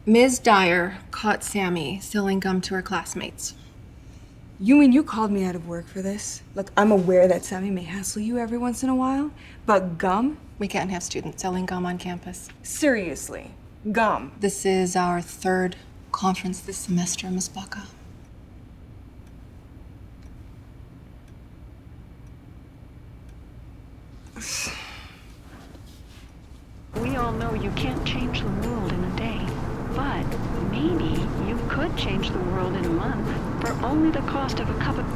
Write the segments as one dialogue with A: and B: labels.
A: Ms. Dyer caught Sammy selling gum to her classmates.
B: You mean you called me out of work for this? Look, I'm aware that Sammy may hassle you every once in a while, but gum?
A: We can't have students selling gum on campus.
B: Seriously, gum.
A: This is our third conference this semester, Miss Baca.
C: We all know you can't change the world in a day, but maybe you could change the world in a month for only the cost of a cup of...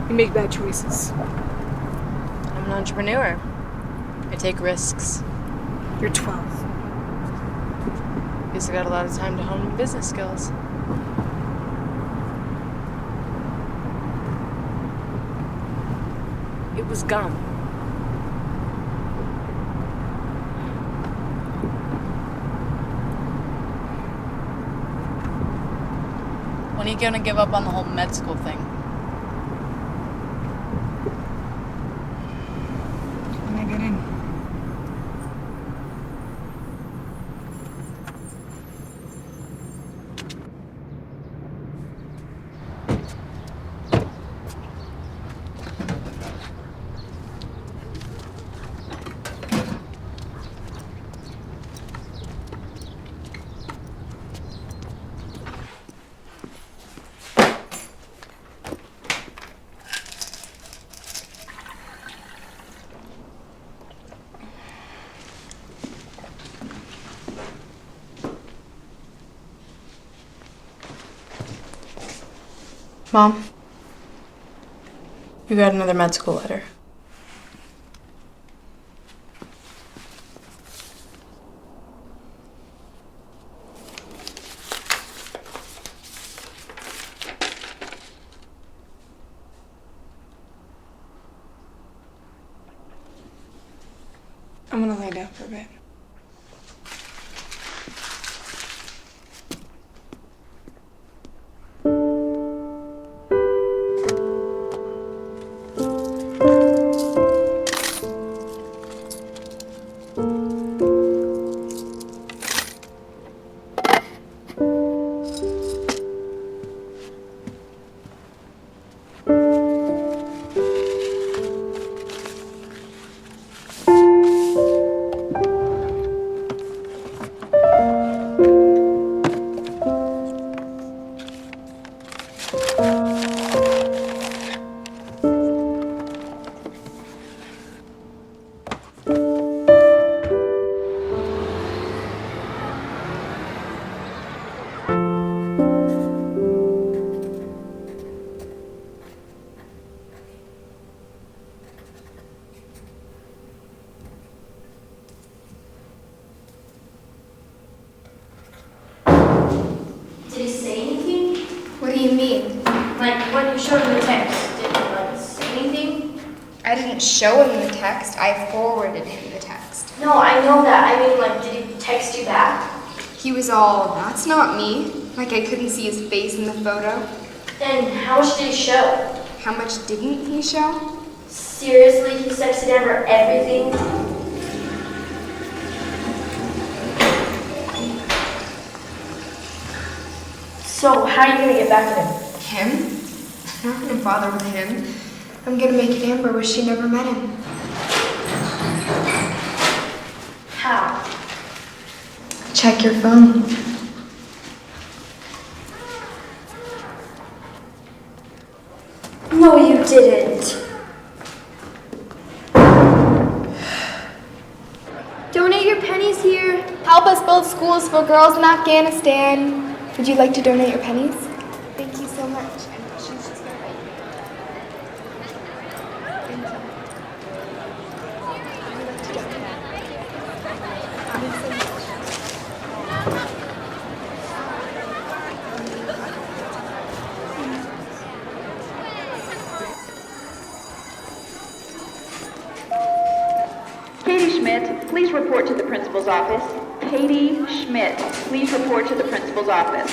B: You make bad choices.
D: I'm an entrepreneur. I take risks.
B: You're 12.
D: Guess I got a lot of time to hone my business skills. It was gum. When are you gonna give up on the whole med school thing?
B: When I get in.
D: Mom, you got another med school letter.
B: I'm gonna lay down for a bit.
E: Did he say anything?
F: What do you mean?
E: Like, when you showed him the text, did he, like, say anything?
F: I didn't show him the text, I forwarded him the text.
E: No, I know that. I mean, like, did he text you back?
F: He was all, "That's not me." Like I couldn't see his face in the photo.
E: Then how much did he show?
F: How much didn't he show?
E: Seriously, he sexted Amber everything? So, how are you gonna get back at him?
F: Him? I'm not gonna bother with him. I'm gonna make it Amber wish she never met him.
E: How?
F: Check your phone.
E: No, you didn't.
F: Donate your pennies here. Help us build schools for girls in Afghanistan. Would you like to donate your pennies? Thank you so much. She's just gonna write. Thank you. Would you like to donate? Thank you so much.
C: Katie Schmidt, please report to the principal's office. Katie Schmidt, please report to the principal's office.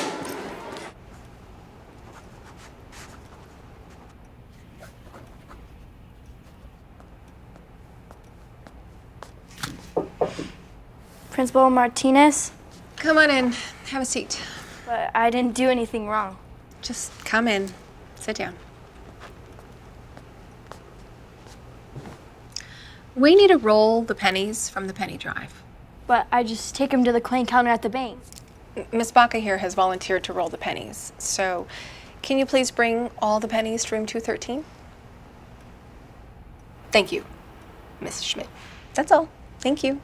F: Principal Martinez,
A: Come on in. Have a seat.
F: but I didn't do anything wrong.
A: Just come in. Sit down. We need to roll the pennies from the penny drive.
F: But I just take them to the coin counter at the bank.
A: Miss Baca here has volunteered to roll the pennies. So, can you please bring all the pennies to room 213? Thank you, Miss Schmidt. That's all. Thank you.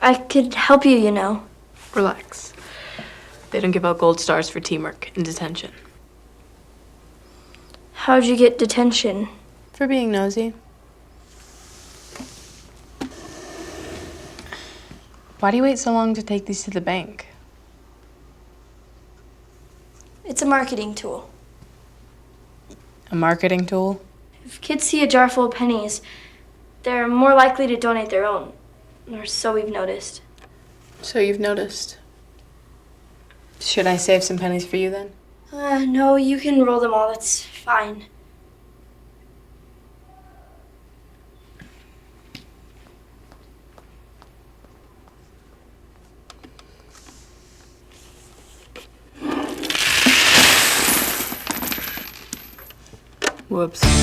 F: I could help you, you know.
D: Relax. They don't give out gold stars for teamwork in detention.
F: How'd you get detention?
D: For being nosy. Why do you wait so long to take these to the bank?
F: It's a marketing tool.
D: A marketing tool?
F: If kids see a jar full of pennies, they're more likely to donate their own. Or so we've noticed.
D: So you've noticed. Should I save some pennies for you then?
F: No, you can roll them all. That's fine.
D: Whoops.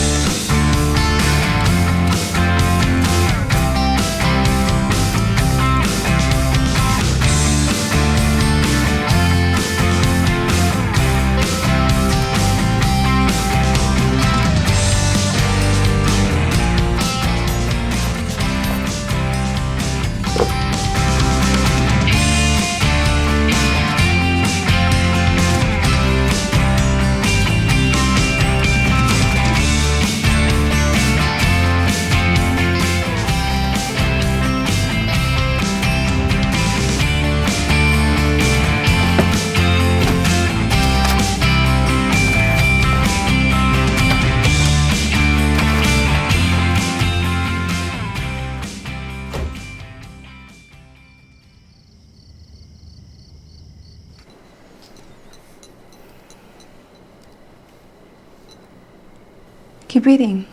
B: Keep breathing.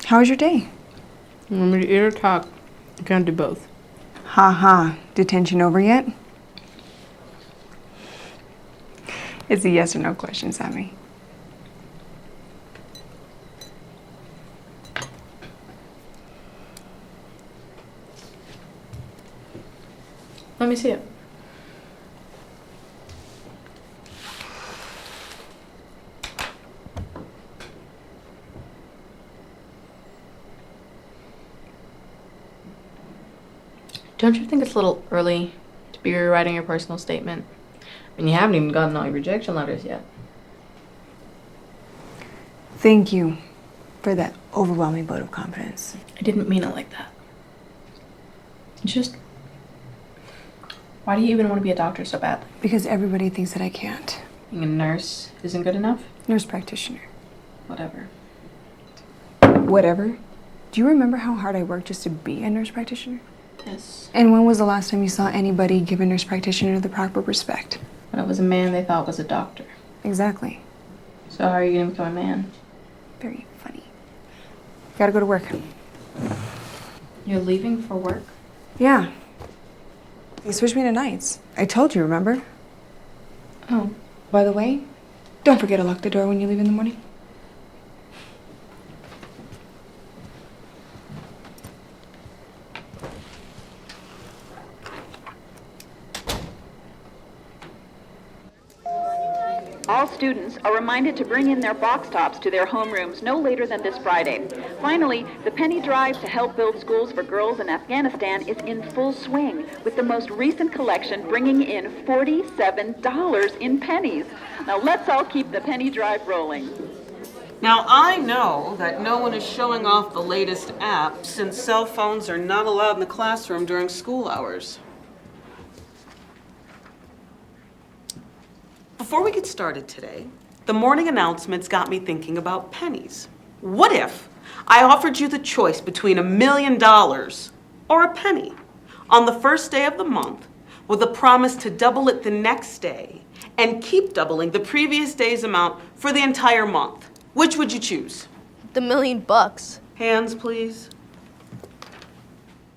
B: How was your day?
D: You want me to eat or talk? I can't do both.
B: Ha ha. Detention over yet? It's a yes or no question, Sammy.
D: Let me see it. Don't you think it's a little early to be rewriting your personal statement? I mean, you haven't even gotten all your rejection letters yet.
B: Thank you for that overwhelming vote of confidence.
D: I didn't mean it like that. Just, why do you even want to be a doctor so badly?
B: Because everybody thinks that I can't.
D: Being a nurse isn't good enough?
B: Nurse practitioner.
D: Whatever.
B: Whatever. Do you remember how hard I worked just to be a nurse practitioner?
D: Yes.
B: And when was the last time you saw anybody give a nurse practitioner the proper respect?
D: When it was a man they thought was a doctor.
B: Exactly.
D: So how are you going to become a man?
B: Very funny. Gotta go to work.
D: You're leaving for work?
B: Yeah. They switched me to nights. I told you, remember?
D: Oh.
B: By the way, don't forget to lock the door when you leave in the morning.
G: All students are reminded to bring in their box tops to their homerooms no later than this Friday. Finally, the penny drive to help build schools for girls in Afghanistan is in full swing, with the most recent collection bringing in $47 in pennies. Now let's all keep the penny drive rolling.
H: Now, I know that no one is showing off the latest app since cell phones are not allowed in the classroom during school hours. Before we get started today, the morning announcements got me thinking about pennies. What if I offered you the choice between $1 million or a penny on the first day of the month with a promise to double it the next day and keep doubling the previous day's amount for the entire month. Which would you choose?
E: The $1 million bucks.
H: Hands, please.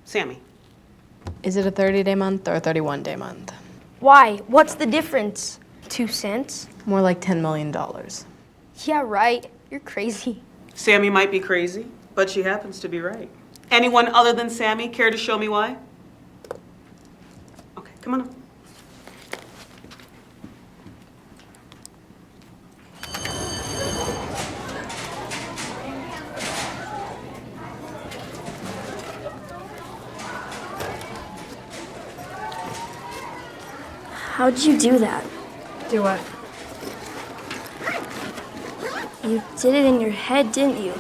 H: Sammy.
D: Is it a 30-day month or a 31-day month?
F: Why? What's the difference? 2 cents?
D: More like $10 million.
F: Yeah, right. You're crazy.
H: Sammy might be crazy, but she happens to be right. Anyone other than Sammy care to show me why? Okay, come on up.
F: How'd you do that?
B: Do what?
F: You did it in your head, didn't you?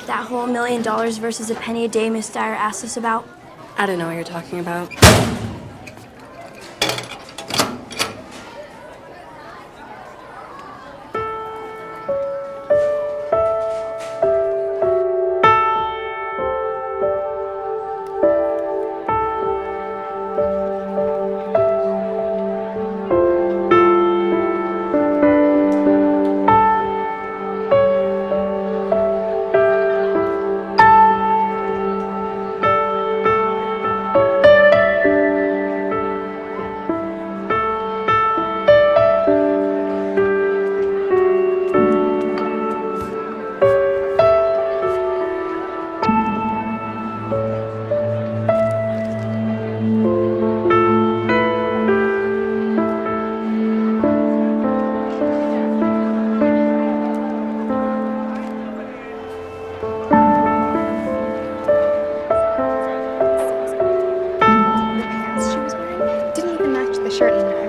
F: That whole $1 million versus a penny a day Miss Dyer asked us about?
B: I don't know what you're talking about.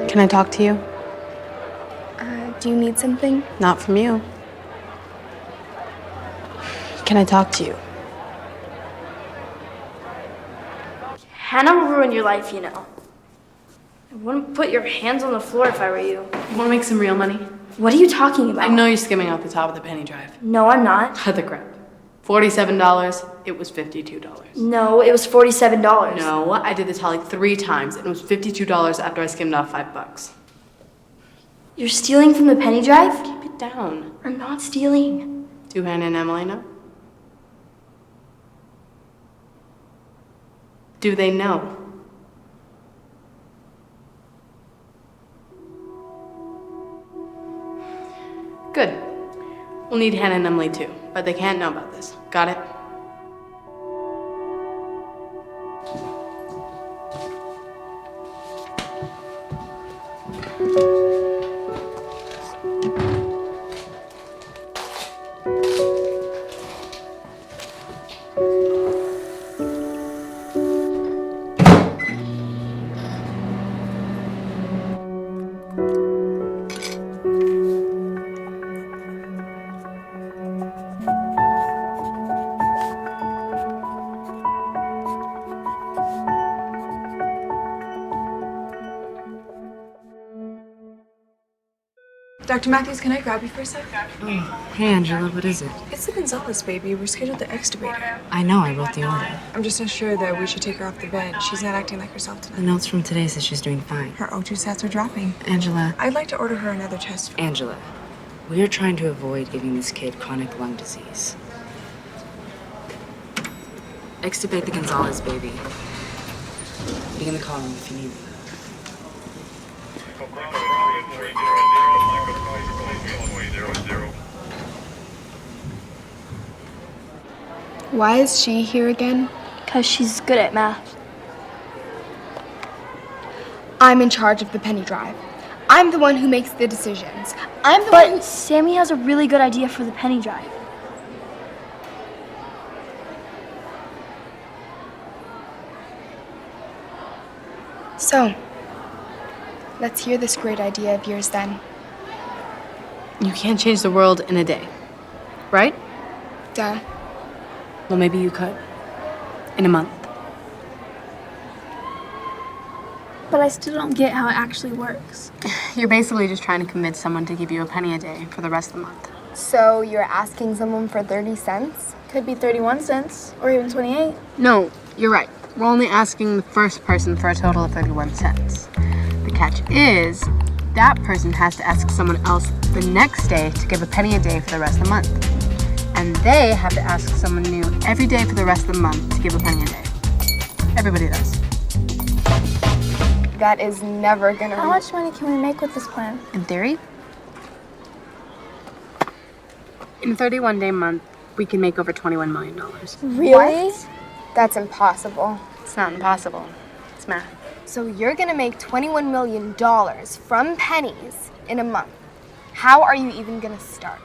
D: Can I talk to you?
F: Do you need something?
D: Not from you. Can I talk to you?
F: Hannah will ruin your life, you know. I wouldn't put your hands on the floor if I were you.
D: You want to make some real money?
F: What are you talking about?
D: I know you're skimming off the top of the penny drive.
F: No, I'm not.
D: Cut the crap. $47, it was $52.
F: No, it was $47.
D: No, I did the tally 3 times, and it was $52 after I skimmed off $5.
F: You're stealing from the penny drive?
D: Keep it down.
F: I'm not stealing.
D: Do Hannah and Emily know? Do they know? Good. We'll need Hannah and Emily too, but they can't know about this. Got it?
B: Dr. Matthews, can I grab you for a sec?
I: Hey, Angela, what is it?
B: It's the Gonzalez baby. We're scheduled to extubate her.
I: I know, I wrote the order.
B: I'm just not sure that we should take her off the bed. She's not acting like herself
I: The
B: tonight.
I: notes from today says she's doing fine.
B: Her O2 sats are dropping.
I: Angela,
B: I'd like to order her another test.
I: Angela, we are trying to avoid giving this kid chronic lung disease. Extubate the Gonzalez baby. Be in the call room if you need me.
F: Why is she here again? Because she's good at math. I'm in charge of the penny drive. I'm the one who makes the decisions. I'm the one who... But Sammy has a really good idea for the penny drive. So, let's hear this great idea of yours then.
D: You can't change the world in a day, right?
F: Duh.
D: Well, maybe you could. In a month.
F: But I still don't get how it actually works.
D: You're basically just trying to convince someone to give you a penny a day for the rest of the month.
F: So you're asking someone for 30 cents? Could be 31 cents or even 28.
J: No, you're right. We're only asking the first person for a total of 31 cents. The catch is, that person has to ask someone else the next day to give a penny a day for the rest of the month. And they have to ask someone new every day for the rest of the month to give a penny a day. Everybody does.
F: That is never gonna.
E: How much money can we make with this plan?
J: In theory, in a 31-day month, we can make over $21 million.
F: Really? That's impossible.
J: It's not impossible. It's math.
F: So you're gonna make $21 million from pennies in a month. How are you even gonna start?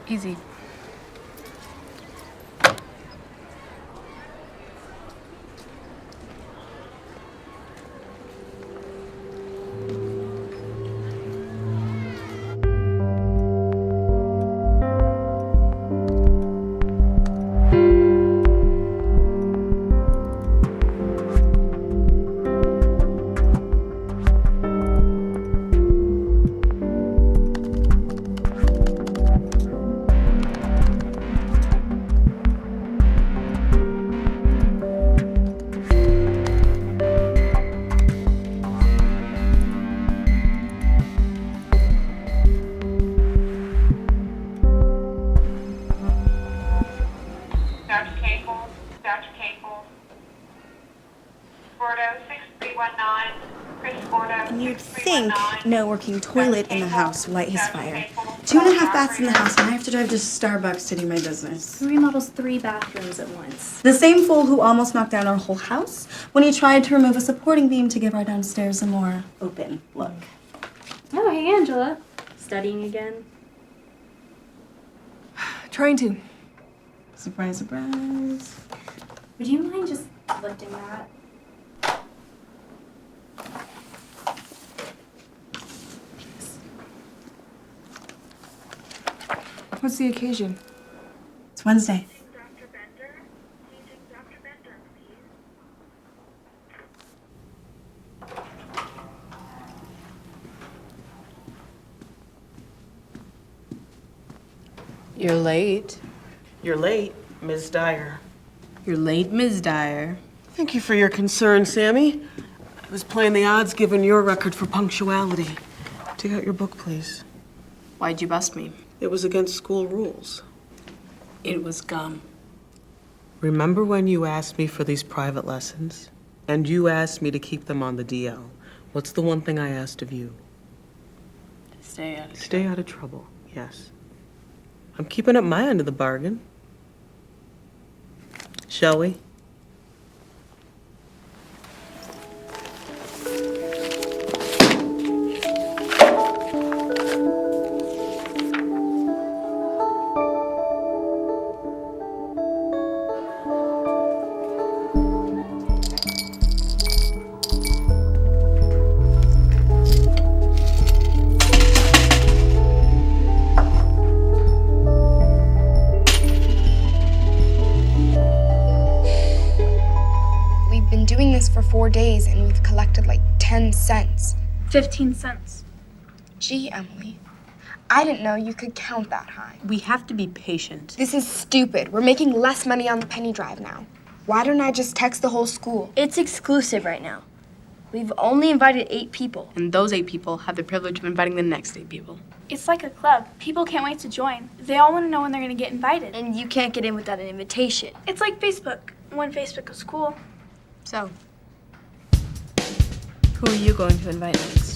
J: Easy.
K: You'd think no working toilet in the house will light his fire. 2.5 baths in the house, and I have to drive to Starbucks to do my business.
E: Who remodels 3 bathrooms at once?
K: The same fool who almost knocked down our whole house when he tried to remove a supporting beam to give our downstairs a more open look.
E: Oh, hey, Angela. Studying again?
B: Trying to.
K: Surprise, surprise.
E: Would you mind just lifting that?
B: What's the occasion?
K: It's Wednesday.
D: You're late.
H: You're late, Ms. Dyer.
D: You're late, Ms. Dyer.
H: Thank you for your concern, Sammy. I was playing the odds given your record for punctuality. Take out your book, please.
D: Why'd you bust me?
H: It was against school rules.
D: It was gum.
H: Remember when you asked me for these private lessons? And you asked me to keep them on the DL. What's the one thing I asked of you?
D: Stay out of
H: Stay out of trouble, yes. I'm keeping up my end of the bargain. Shall we?
F: For 4 days and we've collected like 10 cents.
E: 15 cents.
F: Gee, Emily, I didn't know you could count that high.
D: We have to be patient.
F: This is stupid. We're making less money on the penny drive now. Why don't I just text the whole school?
E: It's exclusive right now. We've only invited 8 people.
J: And those 8 people have the privilege of inviting the next 8 people.
L: It's like a club. People can't wait to join. They all want to know when they're going to get invited.
E: And you can't get in without an invitation.
L: It's like Facebook. When Facebook was cool.
J: So, who are you going to invite next?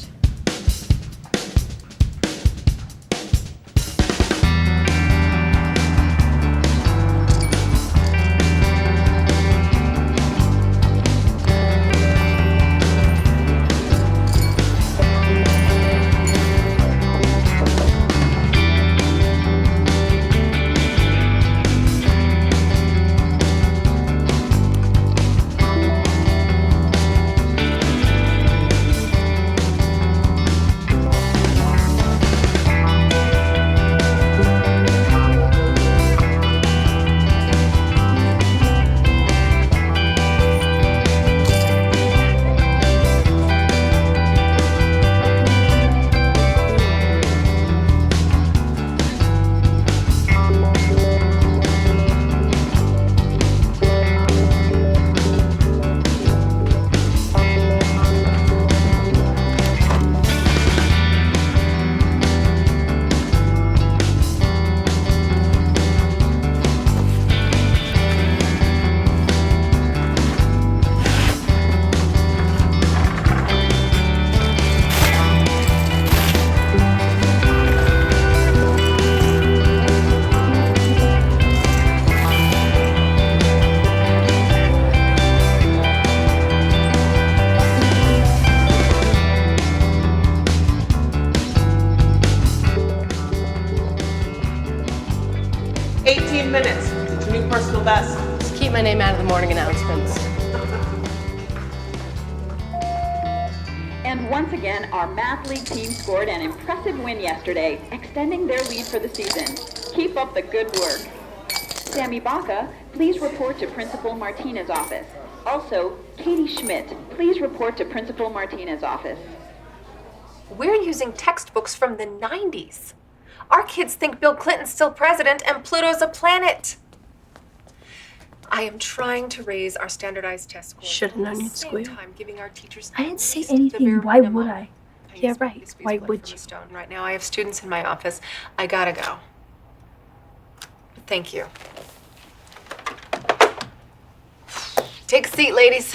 H: best.
J: Just keep my name out of the morning announcements.
G: And once again, our math league team scored an impressive win yesterday, extending their lead for the season. Keep up the good work. Sammy Baca, please report to Principal Martinez's office. Also, Katie Schmidt, please report to Principal Martinez's office.
A: We're using textbooks from the 90s. Our kids think Bill Clinton's still president and Pluto's a planet. I am trying to raise our standardized test scores.
L: Should've known you'd squeal.
A: Giving our teachers
L: I didn't say
A: at least the
L: anything.
A: bare
L: Why
A: minimum.
L: would I? Yeah, right. Why would you?
A: Right now I have students in my office. I gotta go. Thank you. Take a seat, ladies.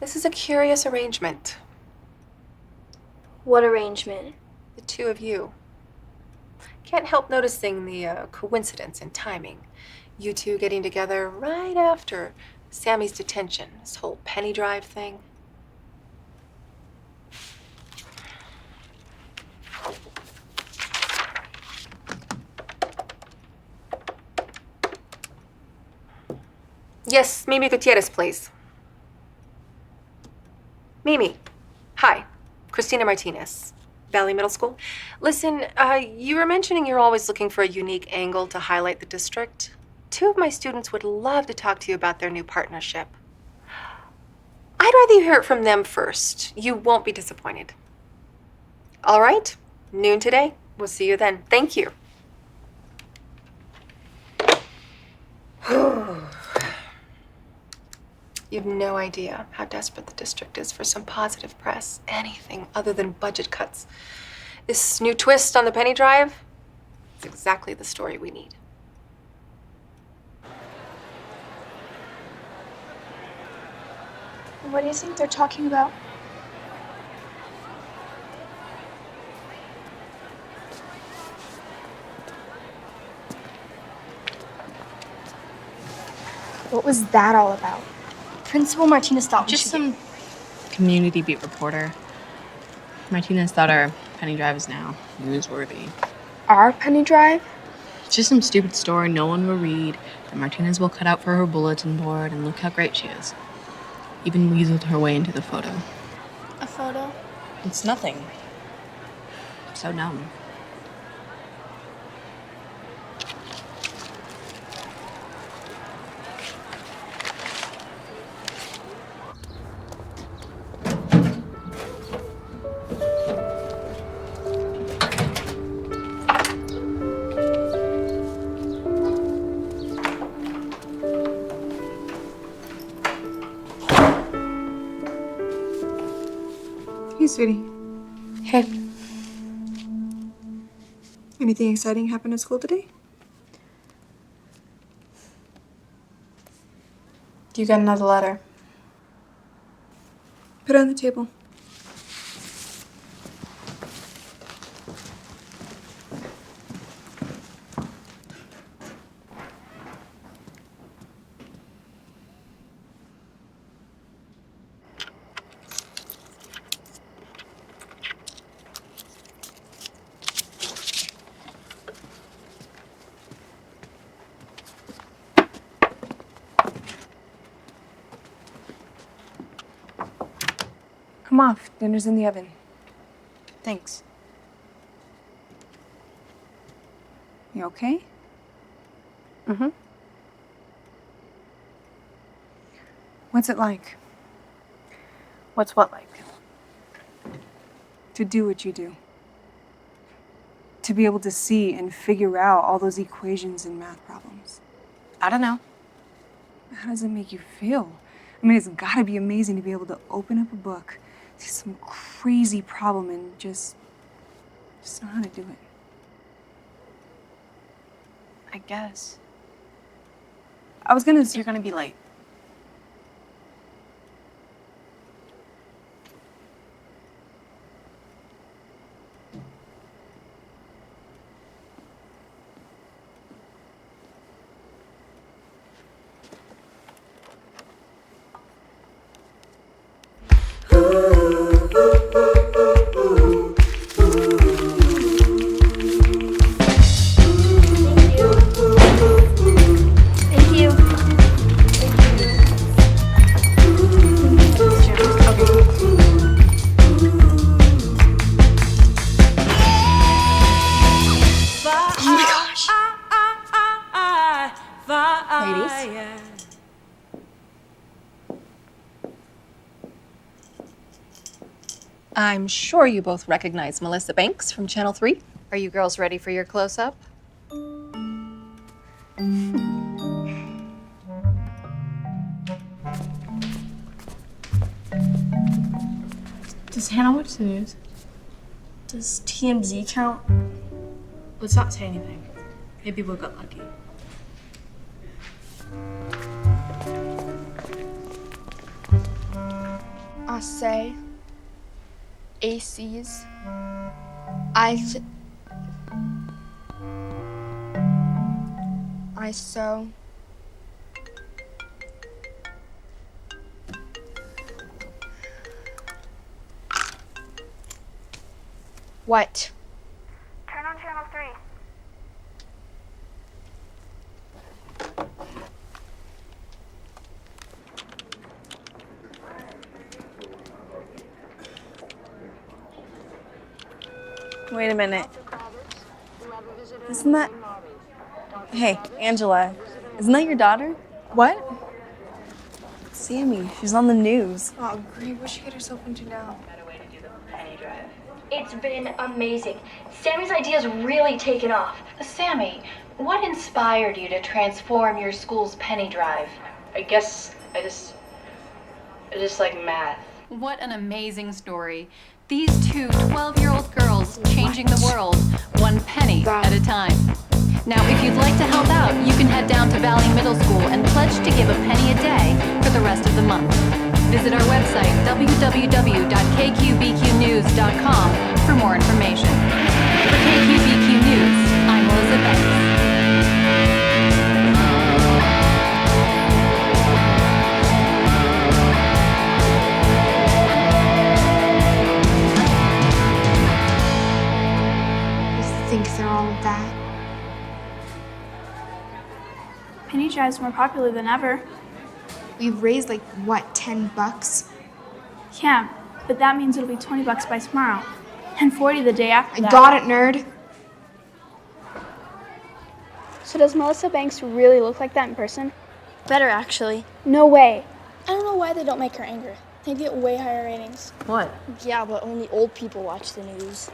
A: This is a curious arrangement.
L: What arrangement?
A: The two of you. Can't help noticing the coincidence in timing. You two getting together right after Sammy's detention, this whole penny drive thing. Yes, Mimi Gutierrez, please. Mimi. Hi. Christina Martinez. Valley Middle School. Listen, you were mentioning you're always looking for a unique angle to highlight the district. Two of my students would love to talk to you about their new partnership. I'd rather you hear it from them first. You won't be disappointed. All right, noon today. We'll see you then. Thank you. You have no idea how desperate the district is for some positive press, anything other than budget cuts. This new twist on the penny drive, it's exactly the story we need.
L: What do you think they're talking about? What was that all about? Principal Martinez thought
J: Just some community beat reporter. Martinez thought our penny drive is now newsworthy.
L: our penny drive?
J: It's just some stupid story no one will read that Martinez will cut out for her bulletin board, and look how great she is. Even weaseled her way into the photo.
L: A photo?
J: It's nothing. So dumb.
B: Hey, sweetie.
A: Hey.
B: Anything exciting happened at school today?
A: You got another letter.
B: Put it on the table. Come off. Dinner's in the oven.
A: Thanks.
B: You okay?
A: Mm-hmm.
B: What's it like
A: What's what like?
B: to do what you do? To be able to see and figure out all those equations and math problems.
A: I don't know.
B: How does it make you feel? I mean, it's gotta be amazing to be able to open up a book, see some crazy problem, and just know how to do it.
A: I guess.
B: I was gonna
A: You're gonna be late. I'm sure you both recognize Melissa Banks from Channel 3. Are you girls ready for your close-up?
J: Does Hannah watch the news?
E: Does TMZ count?
J: Let's not say anything. Maybe we'll get lucky.
F: I say ACs. I sew. What?
L: Turn on Channel 3.
K: Wait a minute. Isn't that... Hey, Angela, isn't that your daughter?
B: What?
K: Sammy, she's on the news.
B: Oh, great. What'd she get herself into now?
E: It's been amazing. Sammy's idea's really taken off.
M: Sammy, what inspired you to transform your school's penny drive? I guess I just like math.
N: What an amazing story. These two 12-year-old girls changing the world, one penny at a time. Now, if you'd like to help out, you can head down to Valley Middle School and pledge to give a penny a day for the rest of the month. Visit our website, www.kqbqnews.com, for more information. For KQBQ News, I'm Melissa Banks.
F: Think they're all of that?
L: Penny drive's more popular than ever.
F: We've raised like, what, $10?
L: Yeah, but that means it'll be $20 by tomorrow. And 40 the day after that.
F: I got it, nerd.
L: So does Melissa Banks really look like that in person?
E: Better, actually.
L: No way. I don't know why they don't make her angry. They get way higher ratings.
D: What?
E: Yeah, but only old people watch the news.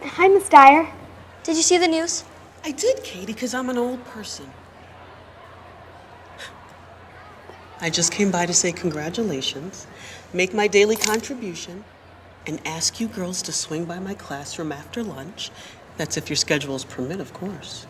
F: Hi, Miss Dyer.
E: Did you see the news?
H: I did, Katie, because I'm an old person. I just came by to say congratulations, make my daily contribution, and ask you girls to swing by my classroom after lunch. That's if your schedules permit, of course.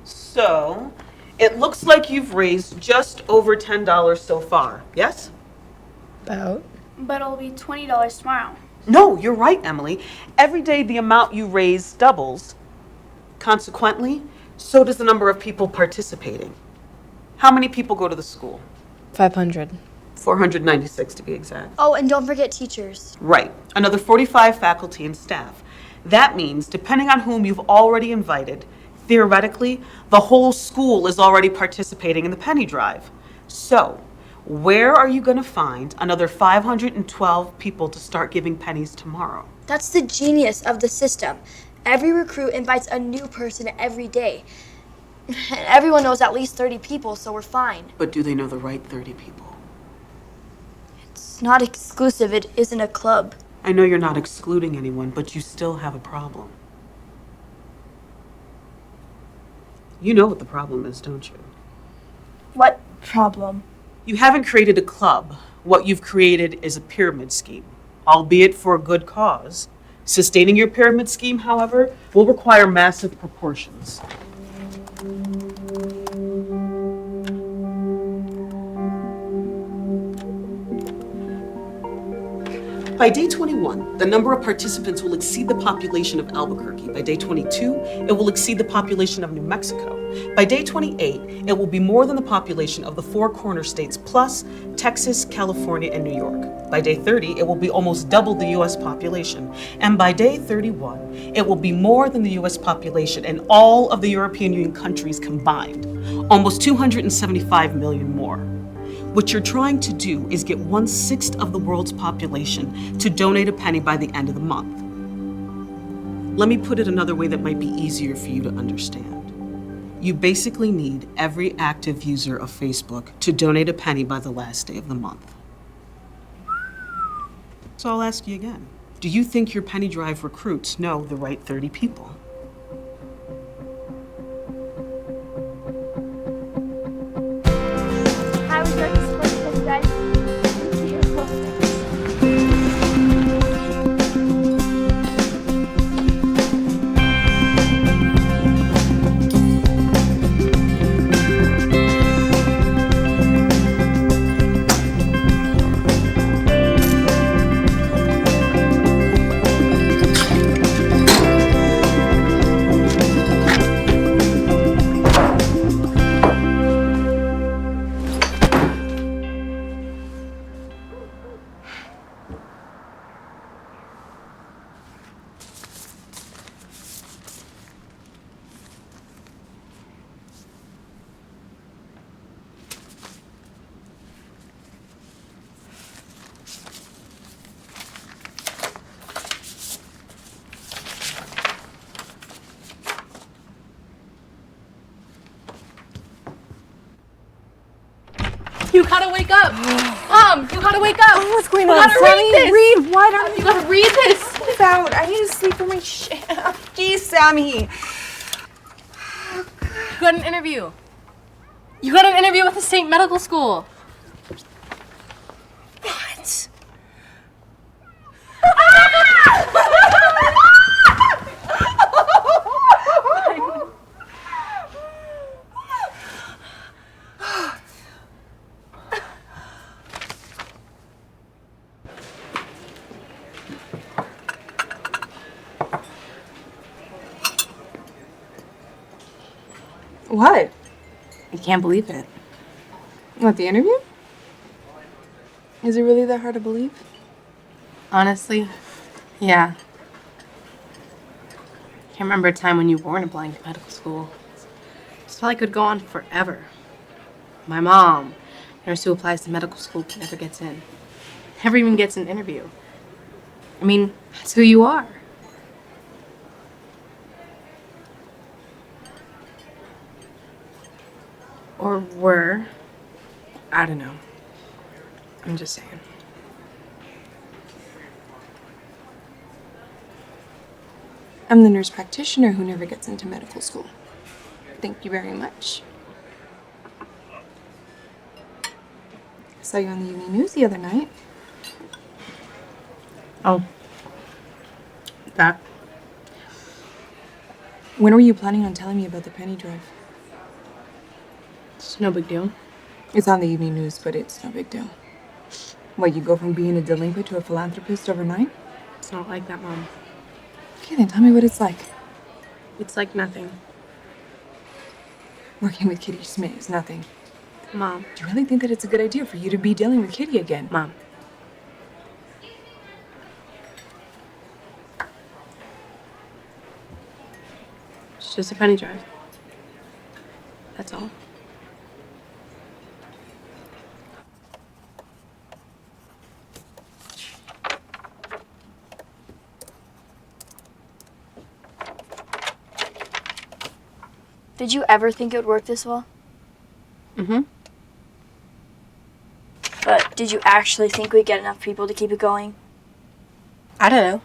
H: So, it looks like you've raised just over $10 so far, yes?
J: About?
L: But it'll be $20 tomorrow.
H: No, you're right, Emily. Every day the amount you raise doubles. Consequently, so does the number of people participating. How many people go to the school?
J: 500.
H: 496 to be exact.
E: Oh, and don't forget teachers.
H: Right, another 45 faculty and staff. That means, depending on whom you've already invited, theoretically, the whole school is already participating in the penny drive. So, where are you going to find another 512 people to start giving pennies tomorrow?
E: That's the genius of the system. Every recruit invites a new person every day. And everyone knows at least 30 people, so we're fine.
H: But do they know the right 30 people?
E: It's not exclusive. It isn't a club.
H: I know you're not excluding anyone, but you still have a problem. You know what the problem is, don't you?
L: What problem?
H: You haven't created a club. What you've created is a pyramid scheme, albeit for a good cause. Sustaining your pyramid scheme, however, will require massive proportions. By day 21, the number of participants will exceed the population of Albuquerque. By day 22, it will exceed the population of New Mexico. By day 28, it will be more than the population of the four corner states plus Texas, California, and New York. By day 30, it will be almost double the US population. And by day 31, it will be more than the US population and all of the European Union countries combined. Almost 275 million more. What you're trying to do is get 1/6 of the world's population to donate a penny by the end of the month. Let me put it another way that might be easier for you to understand. You basically need every active user of Facebook to donate a penny by the last day of the month. So I'll ask you again. Do you think your penny drive recruits know the right 30 people?
L: I would like to support you guys. Thank you.
D: You gotta wake up! Mom, you gotta wake up!
B: Oh, what's going
D: you
B: on,
D: gotta
B: Sammy?
D: read this!
B: Read what?
D: You gotta read this!
B: Get out. I need to sleep for my shit. Jeez, Sammy.
D: You got an interview. You got an interview with the state medical school.
B: What? What?
J: I can't believe it.
B: What, the interview? Is it really that hard to believe?
J: Honestly, yeah. I can't remember a time when you weren't applying to medical school. Just felt like it could go on forever. My mom, nurse who applies to medical school, but never gets in. Never even gets an interview. I mean, that's who you are. Or were. I don't know. I'm just saying.
B: I'm the nurse practitioner who never gets into medical school. Thank you very much. I saw you on the evening news the other night.
J: Oh. That.
B: When were you planning on telling me about the penny drive?
J: It's no big deal.
B: It's on the evening news, but it's no big deal. What, you go from being a delinquent to a philanthropist overnight?
J: It's not like that, Mom.
B: Okay, then tell me what it's like.
J: It's like nothing.
B: Working with Kitty Smith is nothing.
J: Mom.
B: Do you really think that it's a good idea for you to be dealing with Kitty again?
J: Mom. It's just a penny drive. That's all.
E: Did you ever think it would work this well?
J: Mm-hmm.
E: But did you actually think we'd get enough people to keep it going?
J: I don't know.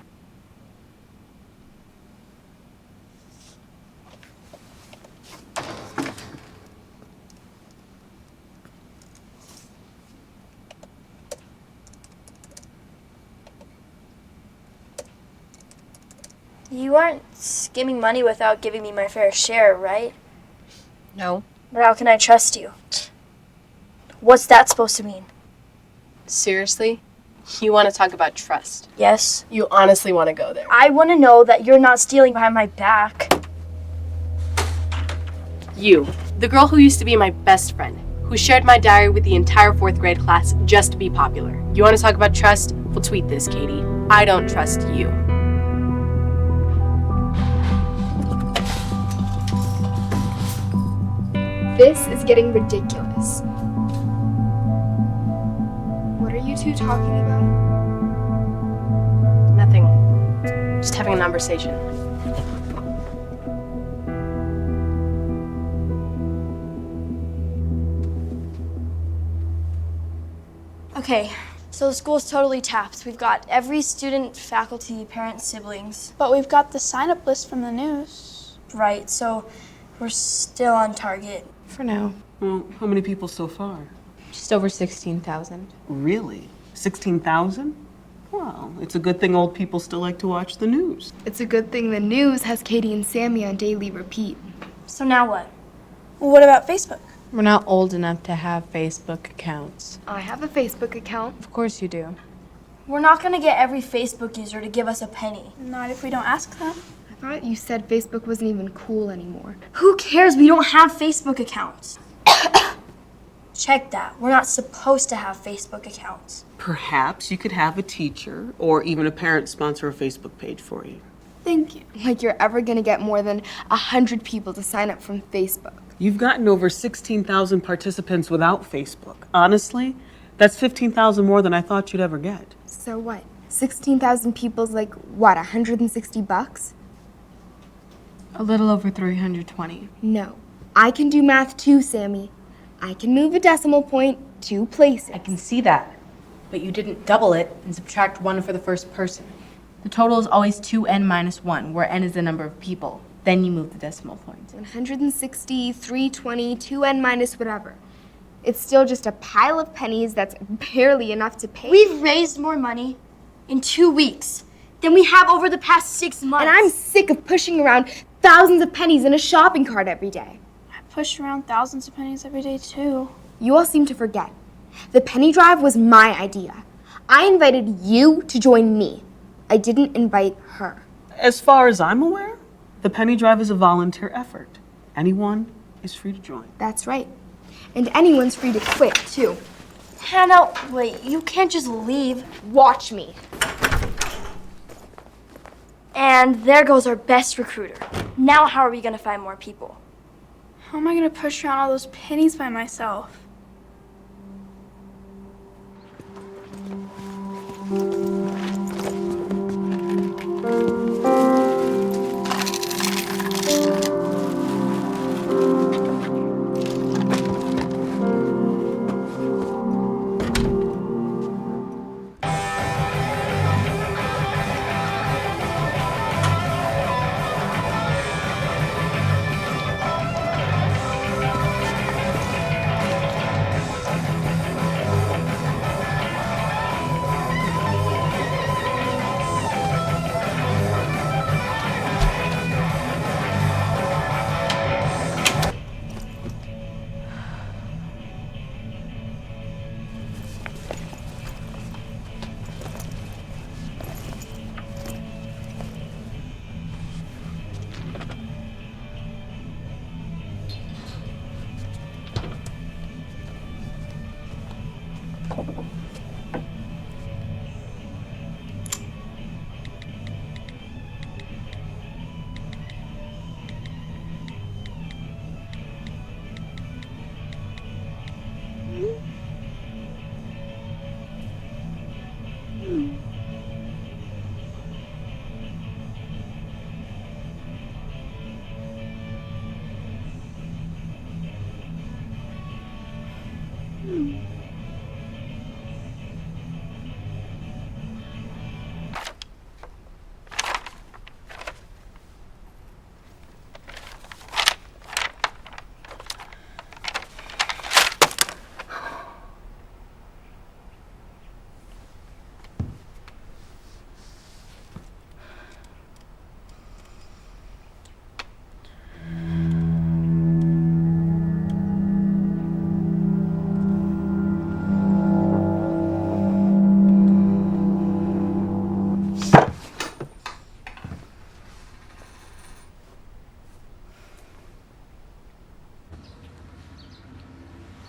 E: You aren't skimming money without giving me my fair share, right?
J: No.
E: But how can I trust you? What's that supposed to mean?
J: Seriously? You want to talk about trust?
E: Yes.
J: You honestly want to go there?
E: I want to know that you're not stealing behind my back.
J: You, the girl who used to be my best friend, who shared my diary with the entire 4th grade class just to be popular. You want to talk about trust? Well, tweet this, Katie. I don't trust you.
F: This is getting ridiculous. What are you two talking about?
J: Nothing. Just having a conversation.
E: Okay, so the school's totally tapped. We've got every student, faculty, parent, siblings.
L: But we've got the sign-up list from the news.
E: Right, so we're still on target.
J: For now.
H: Well, how many people so far?
J: Just over 16,000.
H: Really? 16,000? Well, it's a good thing old people still like to watch the news.
F: It's a good thing the news has Katie and Sammy on daily repeat.
E: So now what?
L: Well, what about Facebook?
J: We're not old enough to have Facebook accounts.
F: I have a Facebook account.
J: Of course you do.
E: We're not gonna get every Facebook user to give us a penny.
L: Not if we don't ask them.
F: I thought you said Facebook wasn't even cool anymore.
E: Who cares? We don't have Facebook accounts. Check that. We're not supposed to have Facebook accounts.
H: Perhaps you could have a teacher or even a parent sponsor a Facebook page for you.
F: Thank you. Like you're ever gonna get more than 100 people to sign up from Facebook.
H: You've gotten over 16,000 participants without Facebook. Honestly, that's 15,000 more than I thought you'd ever get.
F: So what? 16,000 people's like, what, $160?
J: A little over 320.
F: No. I can do math too, Sammy. I can move a decimal point 2 places.
J: I can see that. But you didn't double it and subtract 1 for the first person. The total is always 2n minus 1, where n is the number of people. Then you move the decimal point.
F: 160, 320, 2n minus whatever. It's still just a pile of pennies that's barely enough to pay.
E: We've raised more money in 2 weeks than we have over the past 6 months.
F: And I'm sick of pushing around thousands of pennies in a shopping cart every day.
L: I push around thousands of pennies every day, too.
F: You all seem to forget. The penny drive was my idea. I invited you to join me. I didn't invite her.
H: As far as I'm aware, the penny drive is a volunteer effort. Anyone is free to join.
F: That's right. And anyone's free to quit, too.
E: Hannah, wait, you can't just leave.
F: Watch me.
E: And there goes our best recruiter. Now how are we gonna find more people?
L: How am I gonna push around all those pennies by myself?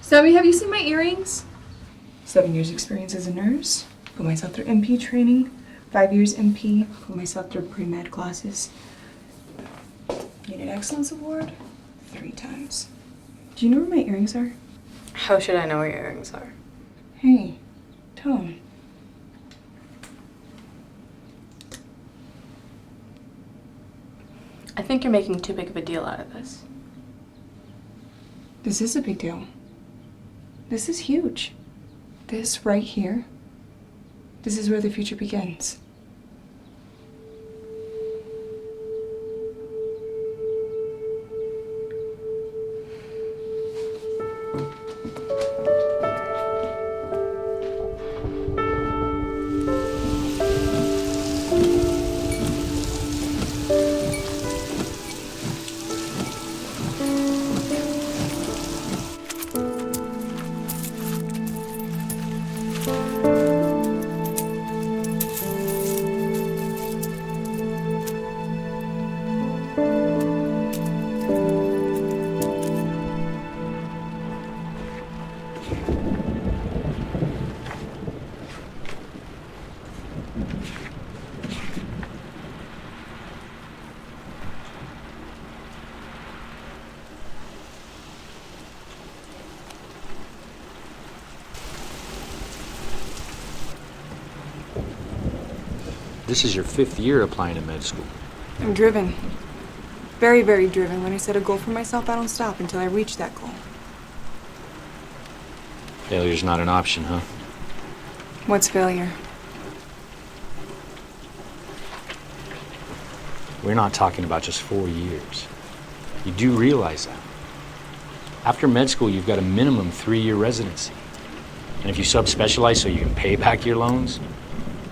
B: Sammy, have you seen my earrings? 7 years experience as a nurse. Put myself through MP training. 5 years MP. Put myself through pre-med classes. Unit Excellence Award 3 times. Do you know where my earrings are?
J: How should I know where your earrings are?
B: Hey, Tone.
D: I think you're making too big of a deal out of this.
B: This is a big deal. This is huge. This right here, this is where the future begins.
O: This is your 5th year applying to med school.
B: I'm driven. Very, very driven. When I set a goal for myself, I don't stop until I reach that goal.
O: Failure's not an option, huh?
B: What's failure?
O: We're not talking about just 4 years. You do realize that. After med school, you've got a minimum 3-year residency. And if you subspecialize so you can pay back your loans,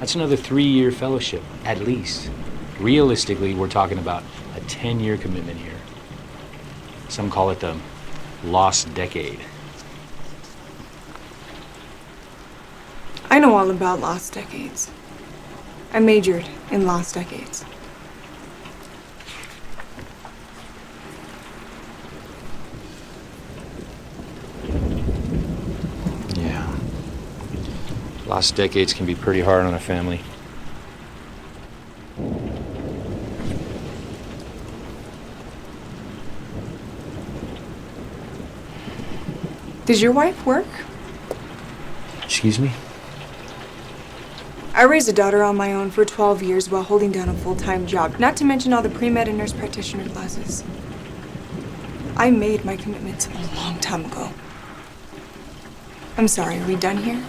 O: that's another 3-year fellowship, at least. Realistically, we're talking about a 10-year commitment here. Some call it the lost decade.
B: I know all about lost decades. I majored in lost decades.
O: Yeah. Lost decades can be pretty hard on a family.
B: Does your wife work?
O: Excuse me?
B: I raised a daughter on my own for 12 years while holding down a full-time job, not to mention all the pre-med and nurse practitioner classes. I made my commitments a long time ago. I'm sorry, are we done here?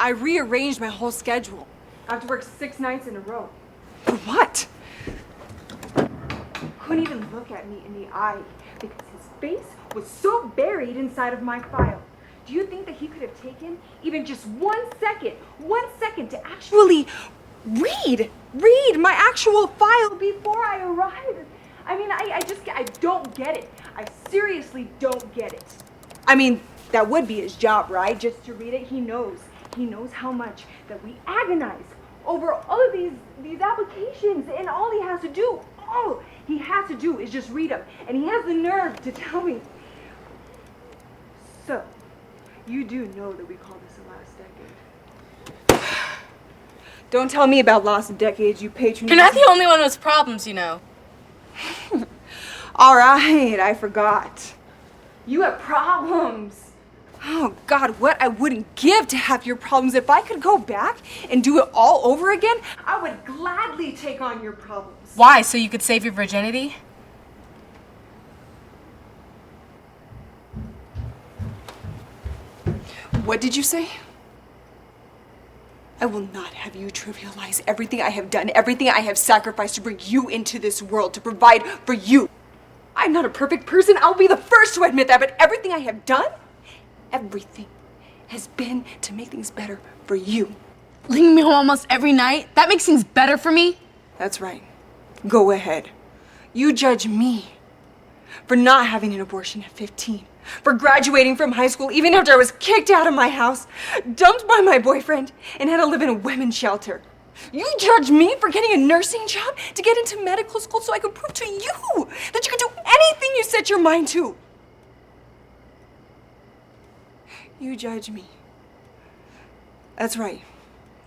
B: I rearranged my whole schedule. I have to work 6 nights in a row. For what? Couldn't even look at me in the eye because his face was so buried inside of my file. Do you think that he could have taken even just 1 second to actually read my actual file before I arrived? I mean, I don't get it. I seriously don't get it. I mean, that would be his job, right? Just to read it. He knows how much that we agonize over all of these applications, and all he has to do is just read them. And he has the nerve to tell me. So, you do know that we call this the last decade. Don't tell me about lost decades, you patron.
J: You're not the only one with problems, you know.
B: All right, I forgot. You have problems. Oh, God, what I wouldn't give to have your problems. If I could go back and do it all over again, I would gladly take on your problems.
J: Why? So you could save your virginity?
B: What did you say? I will not have you trivialize everything I have done, everything I have sacrificed to bring you into this world, to provide for you. I'm not a perfect person. I'll be the first to admit that, but everything I have done, everything has been to make things better for you.
J: Leaving me home almost every night? That makes things better for me?
B: That's right. Go ahead. You judge me for not having an abortion at 15, for graduating from high school even after I was kicked out of my house, dumped by my boyfriend, and had to live in a women's shelter. You judge me for getting a nursing job to get into medical school so I could prove to you that you can do anything you set your mind to. You judge me. That's right.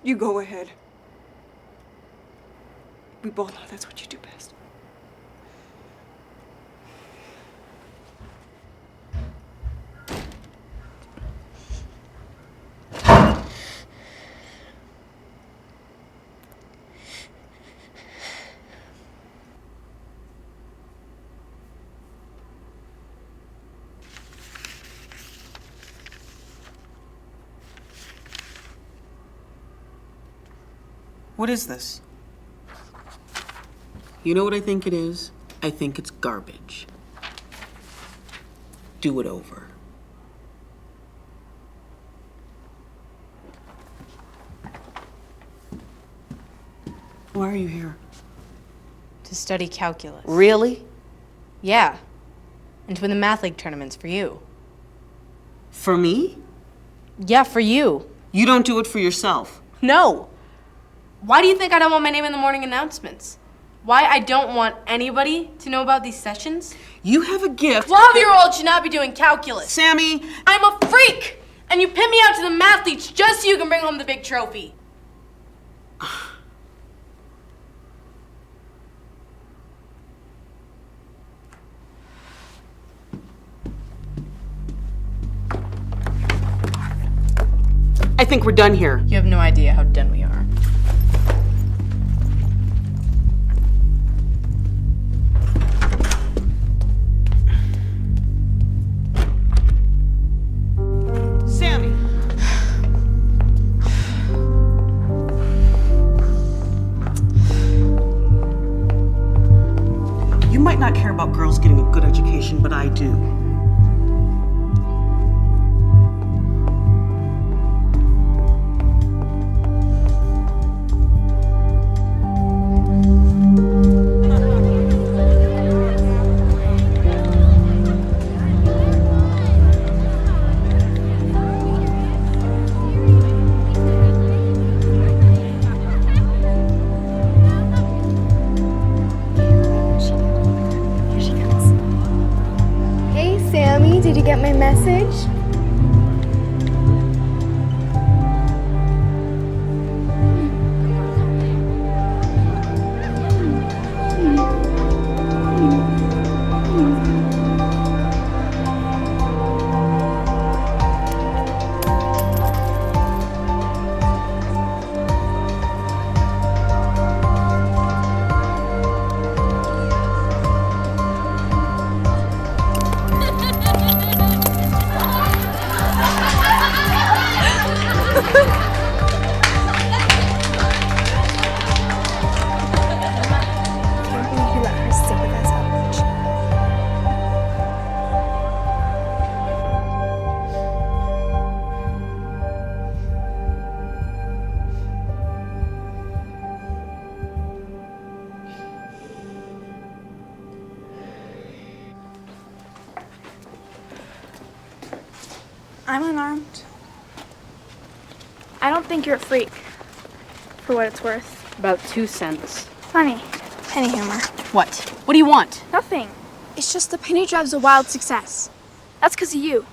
B: You go ahead. We both know that's what you do best.
H: What is this? You know what I think it is? I think it's garbage. Do it over. Why are you here?
J: To study calculus.
H: Really?
J: Yeah. And to win the math league tournaments for you.
H: For me?
J: Yeah, for you.
H: You don't do it for yourself.
J: No. Why do you think I don't want my name in the morning announcements? Why I don't want anybody to know about these sessions?
H: You have a gift.
J: 12-year-olds should not be doing calculus.
H: Sammy!
J: I'm a freak! And you pin me out to the math leagues just so you can bring home the big trophy.
H: I think we're done here.
J: You have no idea how done we are.
H: Sammy! You might not care about girls getting a good education, but I do.
F: Did you get my message?
L: I'm unarmed. I don't think you're a freak, for what it's worth.
J: About 2 cents.
L: Funny. Penny humor.
J: What? What do you want?
L: Nothing. It's just the penny drive's a wild success. That's because of you.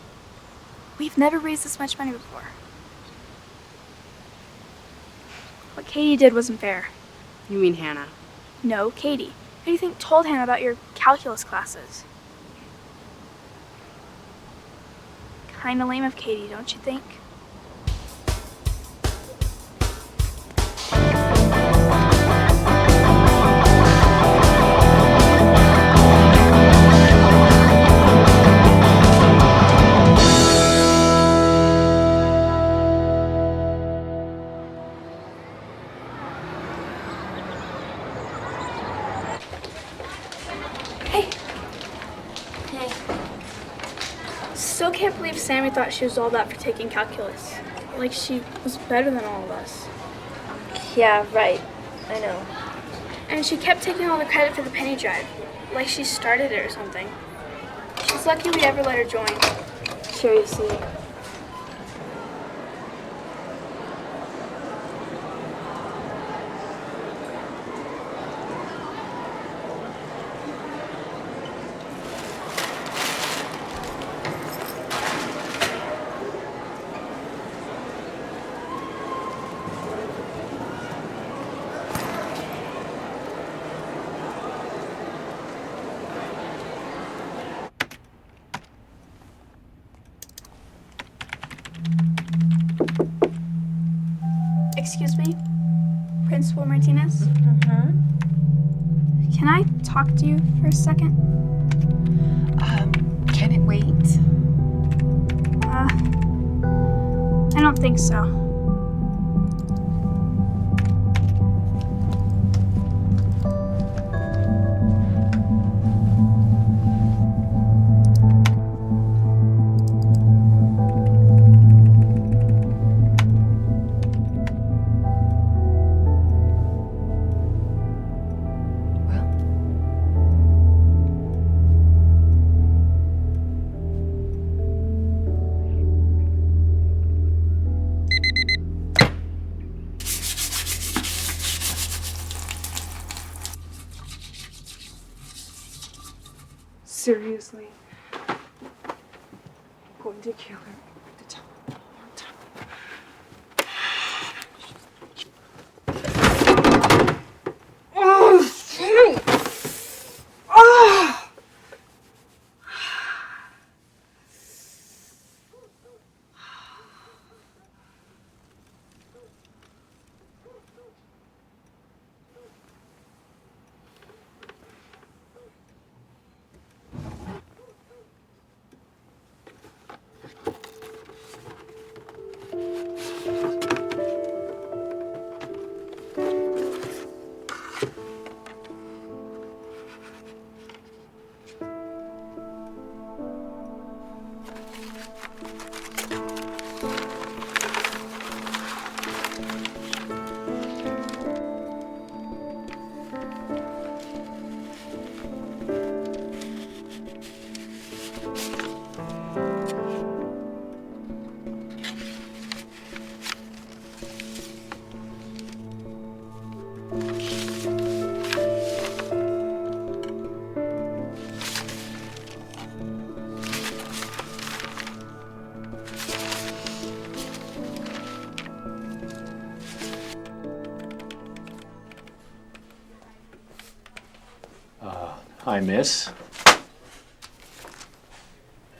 L: We've never raised this much money before. What Katie did wasn't fair.
J: You mean Hannah?
L: No, Katie. Who do you think told Hannah about your calculus classes? Kinda lame of Katie, don't you think? Still can't believe Sammy thought she was all that for taking calculus. Like she was better than all of us.
E: Yeah, right. I know.
L: And she kept taking all the credit for the penny drive. Like she started it or something. She's lucky we ever let her join.
E: Sure, you see.
L: Excuse me? Principal Martinez? Can I talk to you for a second?
P: Can it wait?
L: I don't think so.
B: Seriously. I'm going to kill her. To tell her one more time. Oh, shit! Oh!
O: Hi, Miss.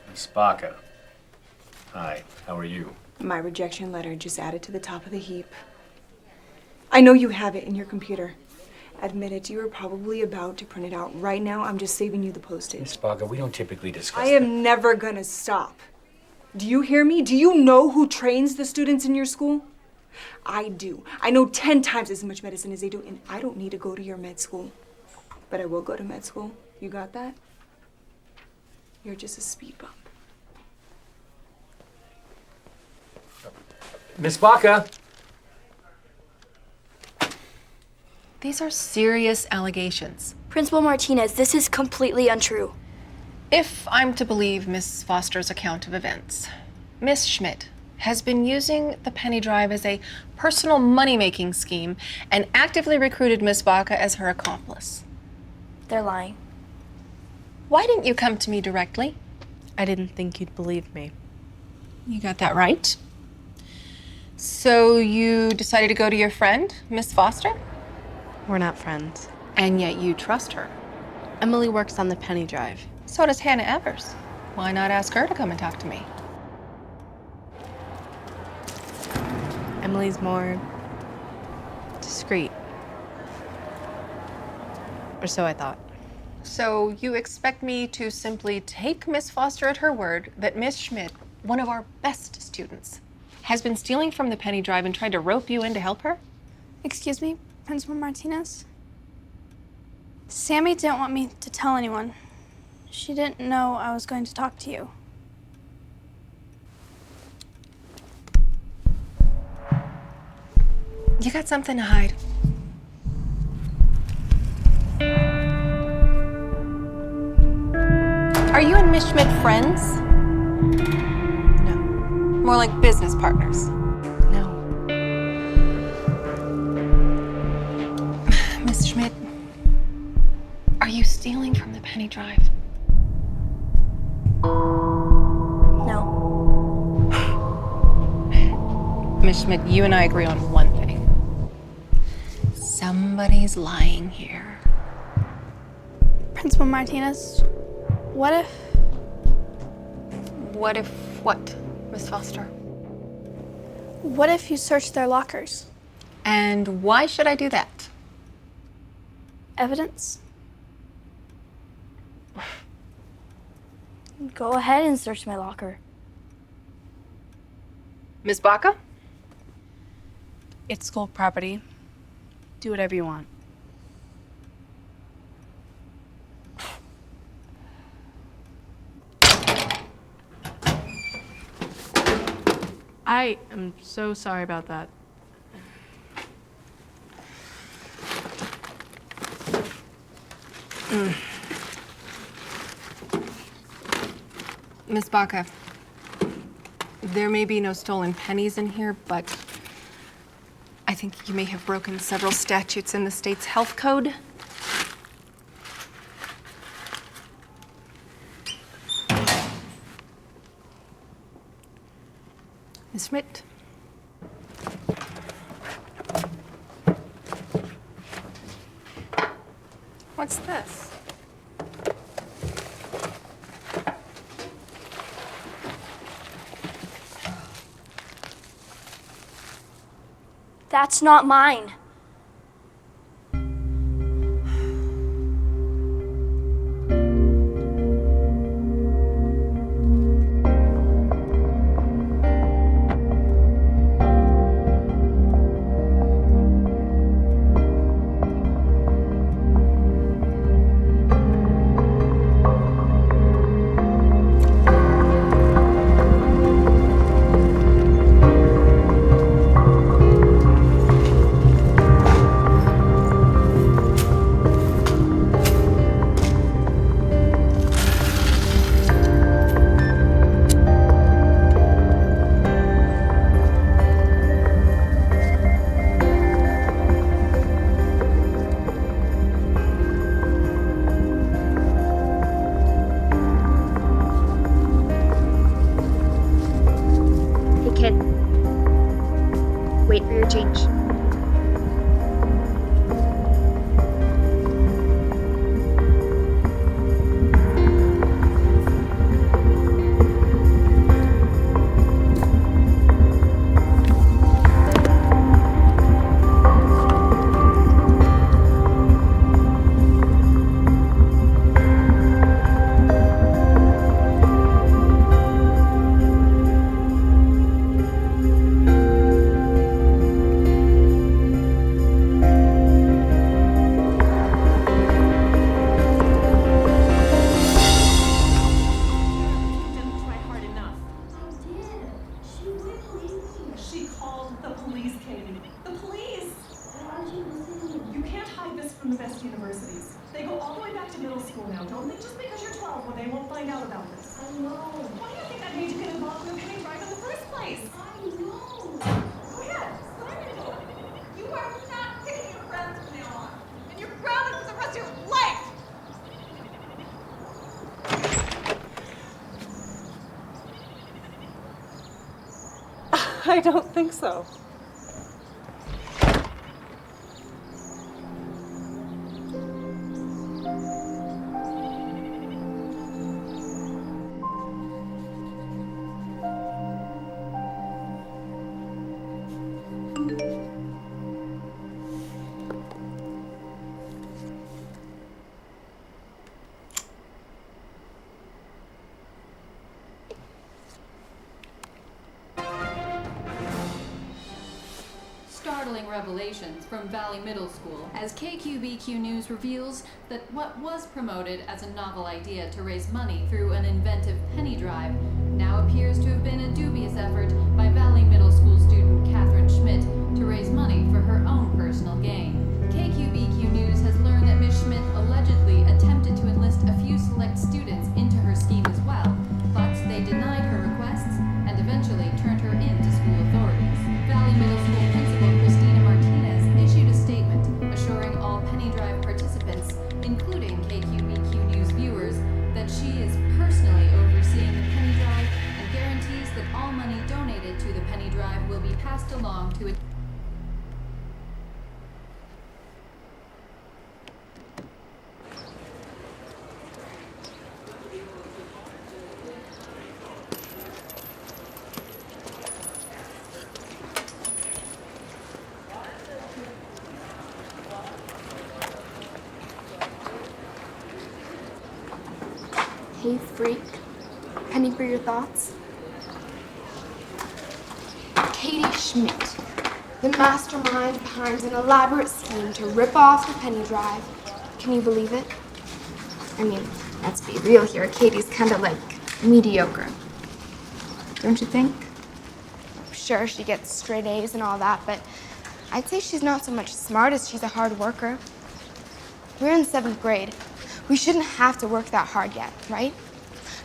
O: Miss Baca. Hi, how are you?
B: My rejection letter just added to the top of the heap. I know you have it in your computer. Admit it, you were probably about to print it out. Right now, I'm just saving you the postage.
O: Miss Baca, we don't typically discuss
B: I am never gonna stop. Do you hear me? Do you know who trains the students in your school? I do. I know 10 times as much medicine as they do, and I don't need to go to your med school. But I will go to med school. You got that? You're just a speed bump.
O: Miss Baca!
A: These are serious allegations.
E: Principal Martinez, this is completely untrue.
A: If I'm to believe Miss Foster's account of events, Miss Schmidt has been using the penny drive as a personal money-making scheme and actively recruited Miss Baca as her accomplice.
E: They're lying.
A: Why didn't you come to me directly?
D: I didn't think you'd believe me.
A: You got that right. So you decided to go to your friend, Miss Foster?
D: We're not friends.
A: And yet you trust her.
D: Emily works on the penny drive.
A: So does Hannah Evers. Why not ask her to come and talk to me?
D: Emily's more discreet. Or so I thought.
A: So you expect me to simply take Miss Foster at her word that Miss Schmidt, one of our best students, has been stealing from the penny drive and tried to rope you in to help her?
L: Excuse me, Principal Martinez? Sammy didn't want me to tell anyone. She didn't know I was going to talk to you.
A: You got something to hide. Are you and Miss Schmidt friends? No. More like business partners?
D: No.
A: Miss Schmidt, are you stealing from the penny drive?
E: No.
A: Miss Schmidt, you and I agree on one thing. Somebody's lying here.
L: Principal Martinez, what if...
A: What if what, Miss Foster?
L: What if you searched their lockers?
A: And why should I do that?
L: Evidence?
E: Go ahead and search my locker.
A: Miss Baca?
D: It's school property. Do whatever you want. I am so sorry about that.
A: Miss Baca, there may be no stolen pennies in here, but I think you may have broken several statutes in the state's health code.
N: Ms. Schmidt. What's this?
E: That's not mine. Wait for your change.
H: I don't think so.
N: Startling revelations from Valley Middle School as KQBQ News reveals that what was promoted as a novel idea to raise money through an inventive penny drive now appears to have been a dubious effort by Valley Middle School student Catherine Schmidt to raise money for her own personal gain. KQBQ News has learned that Ms. Schmidt allegedly attempted to enlist a few select students into her scheme as well, but they denied her requests and eventually turned her in to school authorities. Valley Middle School Principal issued a statement assuring all penny drive participants, including KQBQ News viewers, that she is personally overseeing the penny drive and guarantees that all money donated to the penny drive will be passed along to a
F: Hey, freak. Penny for your thoughts? Katie Schmidt, the mastermind behind an elaborate scheme to rip off the penny drive. Can you believe it? I mean, let's be real here. Katie's kind of like mediocre. Don't you think? Sure, she gets straight A's and all that, but I'd say she's not so much smart as she's a hard worker. We're in 7th grade. We shouldn't have to work that hard yet, right?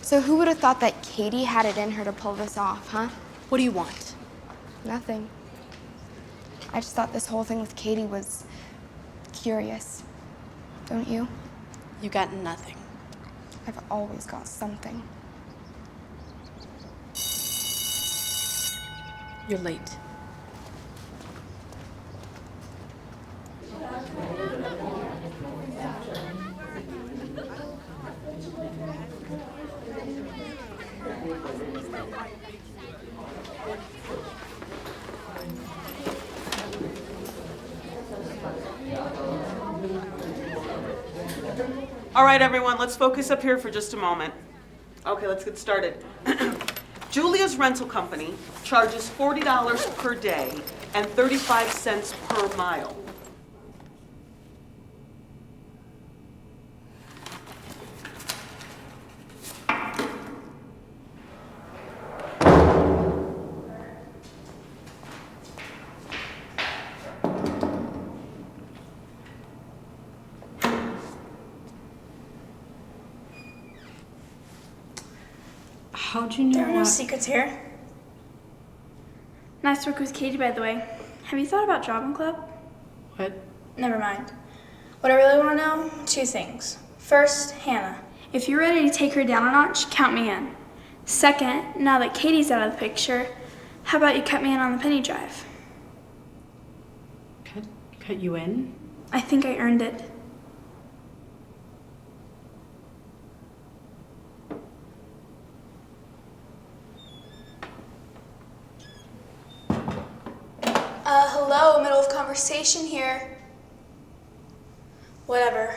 F: So who would have thought that Katie had it in her to pull this off, huh?
K: What do you want?
F: Nothing. I just thought this whole thing with Katie was curious. Don't you?
K: You got nothing.
F: I've always got something.
D: You're late.
H: All right, everyone, let's focus up here for just a moment. Okay, let's get started. Julia's rental company charges $40 per day and 35 cents per mile.
L: How'd you know There are no secrets here. Nice work with Katie, by the way. Have you thought about jobbing club?
D: What?
L: Never mind. What I really want to know, two things. First, Hannah. If you're ready to take her down a notch, count me in. Second, now that Katie's out of the picture, how about you cut me in on the penny drive?
D: Cut you in?
L: I think I earned it. Hello, middle of conversation here. Whatever.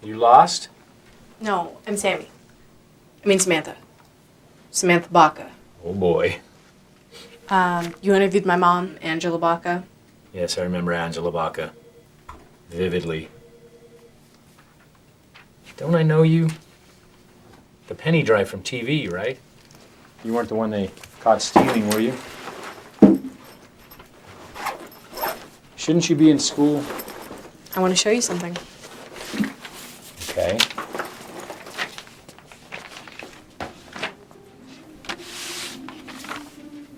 O: You lost?
D: No, I'm Sammy. I mean Samantha. Samantha Baca.
O: Oh boy.
D: You interviewed my mom, Angela Baca.
O: Yes, I remember Angela Baca. Vividly. Don't I know you? The penny drive from TV, right? You weren't the one they caught stealing, were you? Shouldn't you be in school?
D: I want to show you something.
O: Okay.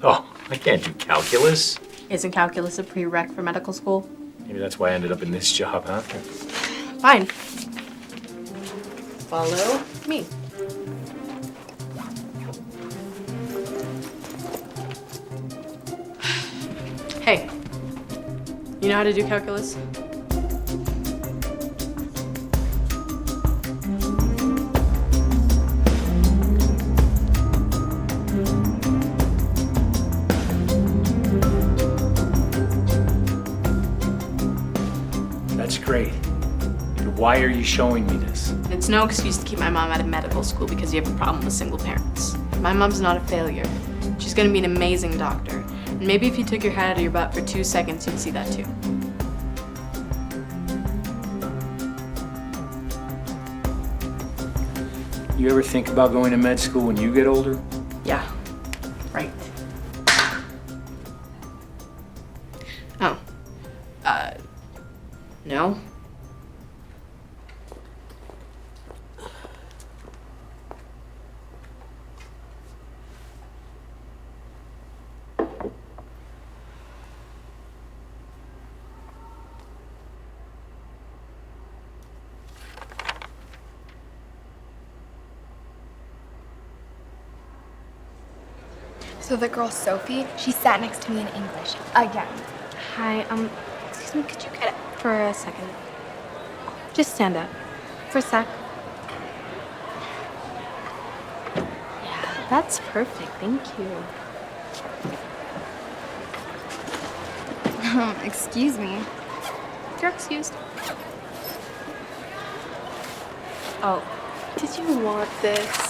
O: Oh, I can't do calculus.
D: Isn't calculus a prereq for medical school?
O: Maybe that's why I ended up in this job, huh?
D: Fine. Follow me. Hey, you know how to do calculus?
O: That's great. But why are you showing me this?
D: It's no excuse to keep my mom out of medical school because you have a problem with single parents. My mom's not a failure. She's gonna be an amazing doctor. And maybe if you took your head out of your butt for 2 seconds, you'd see that too.
O: You ever think about going to med school when you get older?
D: Yeah, right. Oh. No.
F: So the girl Sophie, she sat next to me in English again.
D: Hi, excuse me, could you get up for a second? Just stand up. For a sec. Yeah, that's perfect, thank you.
F: Excuse me.
D: You're excused. Oh, did you want this?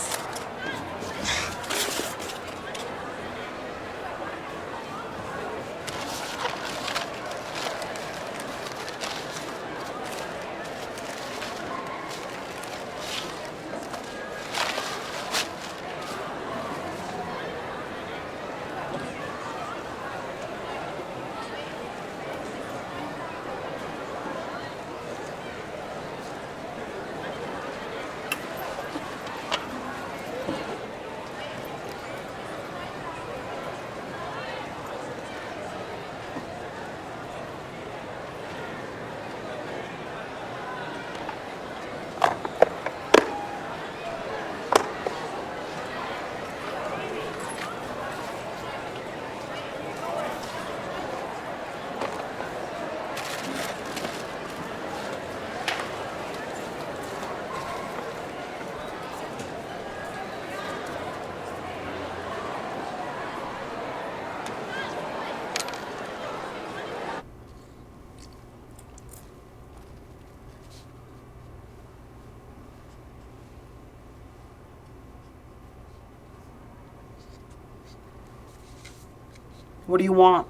H: What do you want?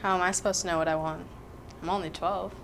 D: How am I supposed to know what I want? I'm only 12.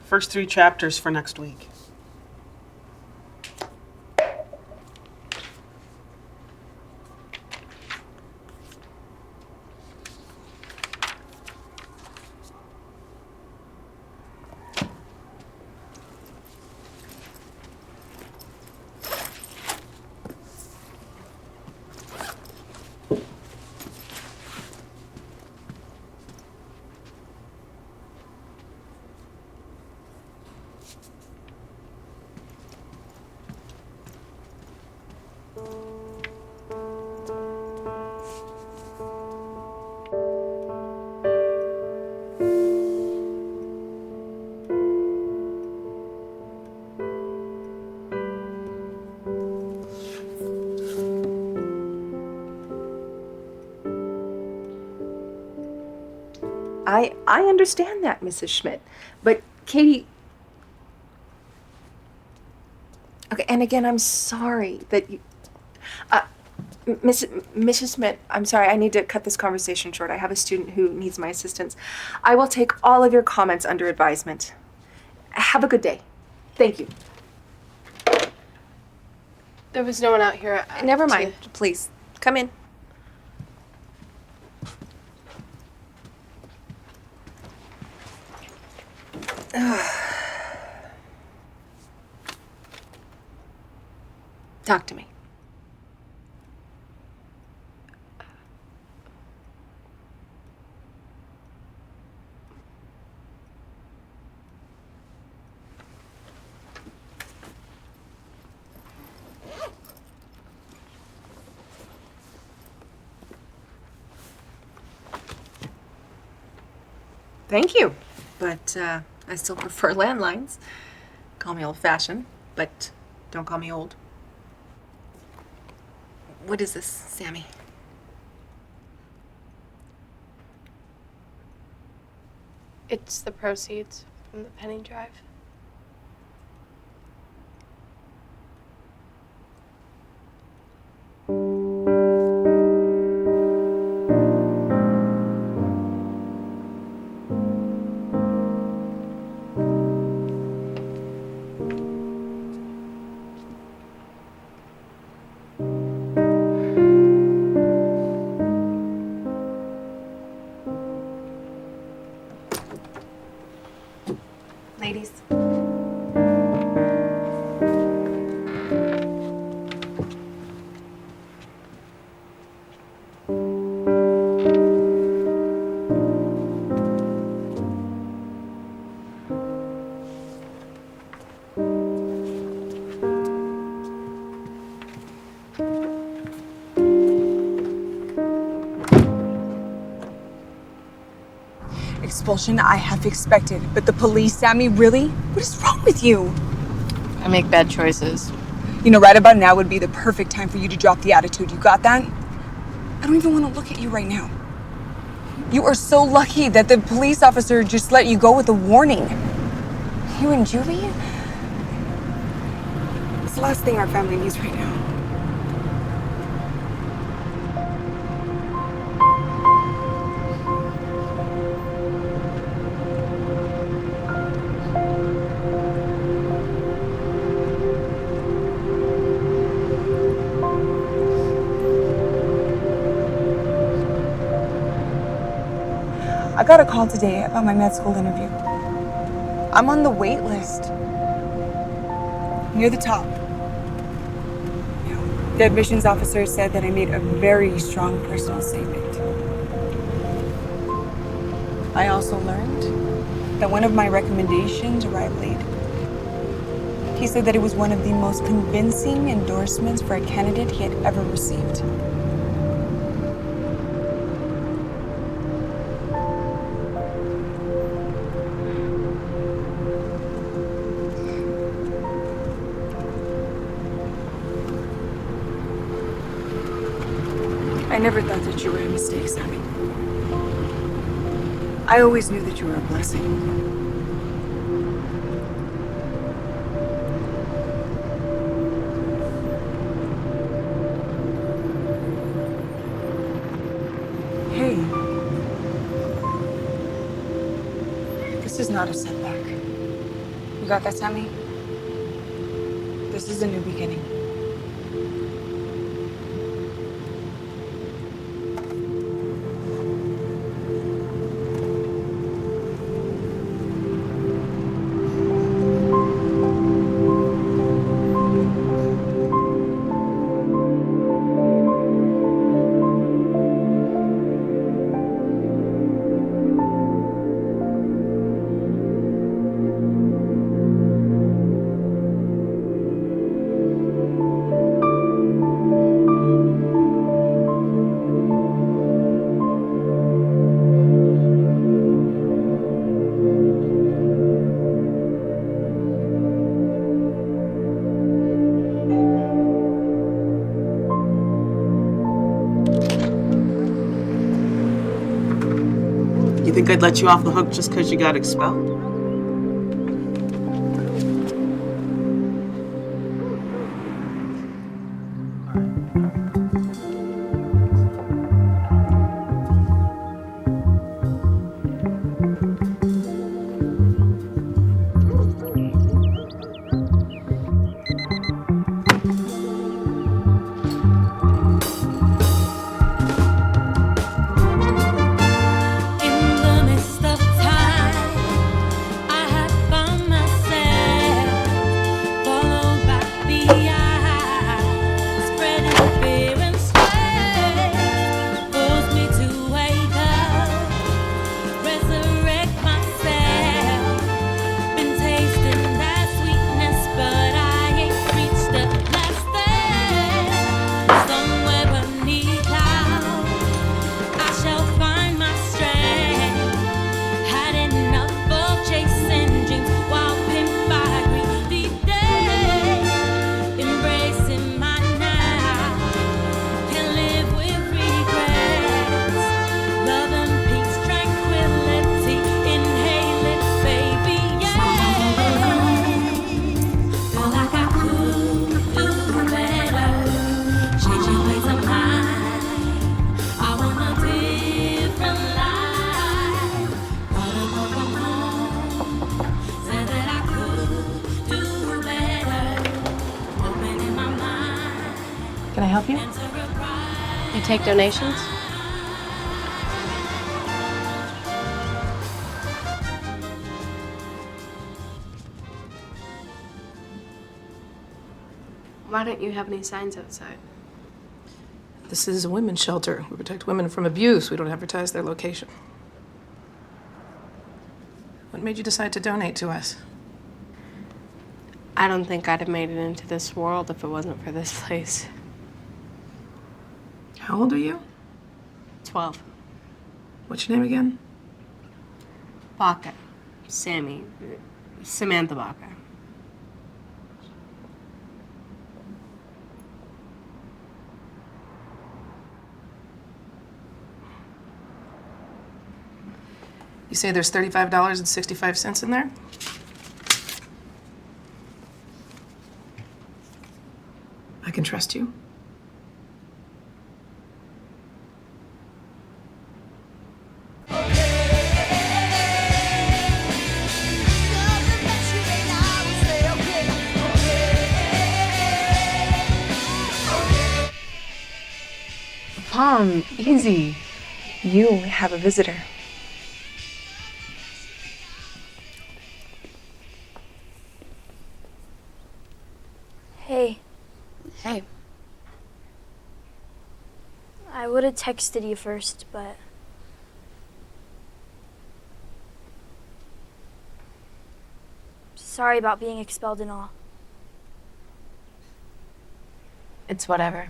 H: First 3 chapters for next week.
A: I understand that, Mrs. Schmidt. But Katie... Okay, and again, I'm sorry that you... Mrs. Schmidt, I'm sorry, I need to cut this conversation short. I have a student who needs my assistance. I will take all of your comments under advisement. Have a good day. Thank you.
D: There was no one out here.
A: Never mind, please. Come in. Talk to me. Thank you, but I still prefer landlines. Call me old-fashioned, but don't call me old. What is this, Sammy?
D: It's the proceeds from the penny drive.
B: expulsion I have expected, but the police, Sammy, really? What is wrong with you?
J: I make bad choices.
B: You know, right about now would be the perfect time for you to drop the attitude. You got that? I don't even want to look at you right now. You are so lucky that the police officer just let you go with a warning. You and Julie? It's the last thing our family needs right now. I got a call today about my med school interview. I'm on the wait list. Near the top. The admissions officer said that I made a very strong personal statement. I also learned that one of my recommendations arrived late. He said that it was one of the most convincing endorsements for a candidate he had ever received. I never thought that you were a mistake, Sammy. I always knew that you were a blessing. Hey. This is not a setback. You got that, Sammy? This is a new beginning.
H: You think I'd let you off the hook just because you got expelled?
J: Can I help you?
N: You take donations?
D: Why don't you have any signs outside?
P: This is a women's shelter. We protect women from abuse. We don't advertise their location. What made you decide to donate to us?
J: I don't think I'd have made it into this world if it wasn't for this place.
P: How old are you?
J: 12.
P: What's your name again?
J: Baca. Sammy. Samantha Baca.
P: You say there's $35.65 in there? I can trust you.
B: Mom, easy. You have a visitor.
E: Hey,
I: Hey,
E: I would have texted you first, but sorry about being expelled and all.
I: it's whatever.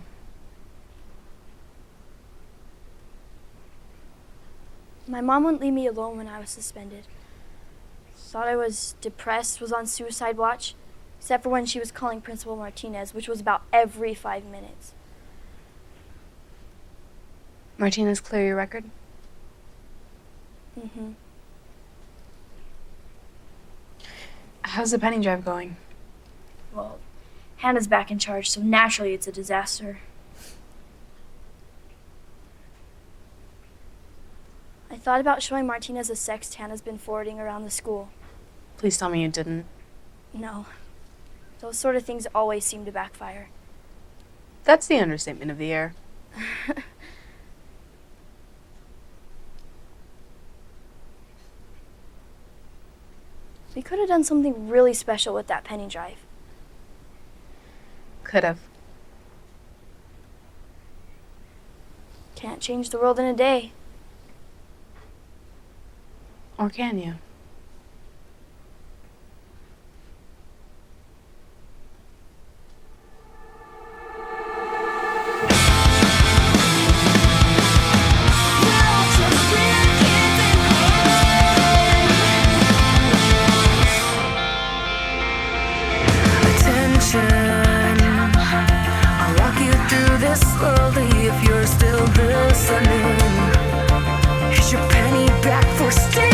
E: My mom wouldn't leave me alone when I was suspended. Thought I was depressed, was on suicide watch, except for when she was calling Principal Martinez, which was about every 5 minutes.
J: Martinez, clear your record?
E: Mm-hmm.
J: How's the penny drive going?
E: Well, Hannah's back in charge, so naturally it's a disaster. I thought about showing Martinez a sext Hannah's been forwarding around the school.
J: Please tell me you didn't.
E: No. Those sort of things always seem to backfire.
J: That's the understatement of the year.
E: We could have done something really special with that penny drive.
J: Could have.
E: Can't change the world in a day.
J: Or can you?
Q: I'll walk you through this slowly if you're still listening. Here's your penny back for staying.